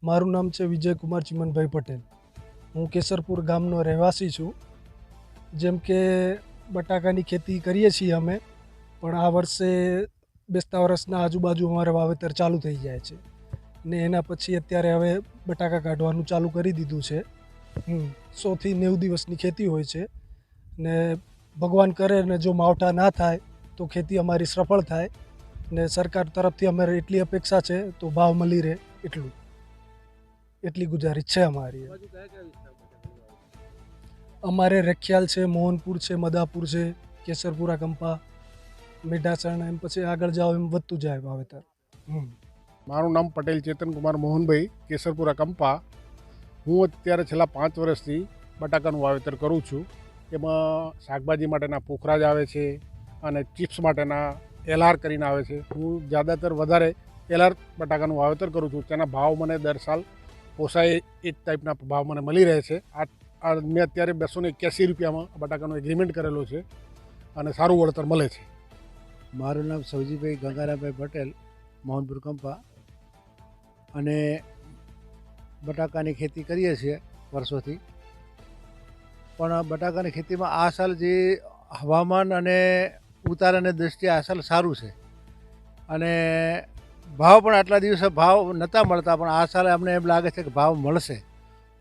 મારું નામ છે વિજયકુમાર ચિમનભાઈ પટેલ. હું કેસરપુર ગામનો રહેવાસી છું. જેમ કે બટાકાની ખેતી કરીએ છીએ અમે, પણ આ વર્ષે બેસતા વર્ષના આજુબાજુ અમારે વાવેતર ચાલુ થઈ જાય છે ને એના પછી અત્યારે હવે બટાકા કાઢવાનું ચાલુ કરી દીધું છે. 100 થી 90 દિવસની ખેતી હોય છે ને ભગવાન કરે ને જો માવઠા ના થાય તો ખેતી અમારી સફળ થાય ને સરકાર તરફથી અમારે એટલી અપેક્ષા છે તો ભાવ મળી રહે એટલી ગુજારિશ છે અમારી. અમારે રખિયાલ છે, મોહનપુર છે, મદાપુર છે, કેસરપુરા કંપા, મેઢાસણ, એમ પછી આગળ જાઓ એમ વધતું જાય વાવેતર. મારું નામ પટેલ ચેતનકુમાર મોહનભાઈ, કેસરપુરા કંપા. હું અત્યારે છેલ્લા 5 વર્ષથી બટાકાનું વાવેતર કરું છું. એમાં શાકભાજી માટેના પોખરાજ આવે છે અને ચિપ્સ માટેના એલઆર કરીને આવે છે. હું જ્યાદાતર વધારે એલઆર બટાકાનું વાવેતર કરું છું. તેના ભાવ મને દર સાલ પોસાય એ જ ટાઈપના ભાવ મને મળી રહે છે. મેં અત્યારે 281 રૂપિયામાં બટાકાનો એગ્રીમેન્ટ કરેલો છે અને સારું વળતર મળે છે. મારું નામ સવજીભાઈ ગંગારામભાઈ પટેલ, મોહનપુર કંપા, અને બટાકાની ખેતી કરીએ છીએ વર્ષોથી. પણ બટાકાની ખેતીમાં આ સાલ જે હવામાન અને ઉતારાની દૃષ્ટિએ આ સાલ સારું છે અને ભાવ પણ આટલા દિવસે ભાવ નહોતા મળતા, પણ આ સાલ અમને એમ લાગે છે કે ભાવ મળશે.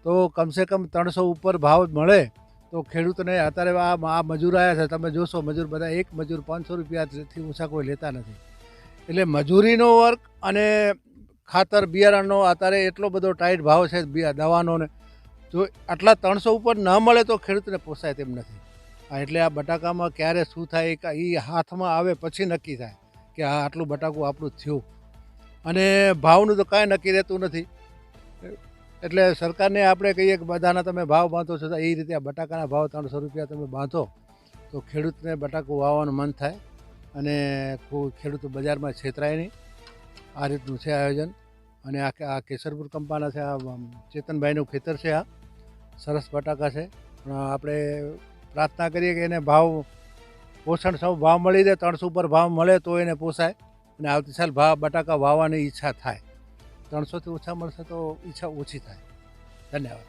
તો કમસે કમ 300 ઉપર ભાવ મળે તો ખેડૂતને અત્યારે આ મજૂર આવ્યા છે, તમે જોશો મજૂર બધા એક મજૂર 500 રૂપિયાથી ઊંચા કોઈ લેતા નથી. એટલે મજૂરીનો વર્ક અને ખાતર બિયારણનો અત્યારે એટલો બધો ટાઈટ ભાવ છે દવાનો ને, જો આટલા 300 ઉપર ન મળે તો ખેડૂતને પોસાય તેમ નથી. એટલે આ બટાકામાં ક્યારે શું થાય એ હાથમાં આવે પછી નક્કી થાય કે આ આટલું બટાકું આપણું થયું. અને ભાવનું તો કાંઈ નક્કી રહેતું નથી. એટલે સરકારને આપણે કહીએ કે બધાના તમે ભાવ બાંધો છો, તો એ રીતે આ બટાકાના ભાવ 300 રૂપિયા તમે બાંધો તો ખેડૂતને બટાકું વાવવાનું મન થાય અને ખેડૂતો બજારમાં છેતરાય નહીં. આ રીતનું છે આયોજન. અને આ કેસરપુર કંપાના છે, આ ચેતનભાઈનું ખેતર છે, આ સરસ બટાકા છે. પણ આપણે પ્રાર્થના કરીએ કે એને ભાવ પોષણ સૌ ભાવ મળી રહે, 300 ઉપર ભાવ મળે તો એને પોસાય અને આવતી સાલ બટાકા વાવવાની ઈચ્છા થાય. 300થી ઓછા મળશે તો ઈચ્છા ઓછી થાય. ધન્યવાદ.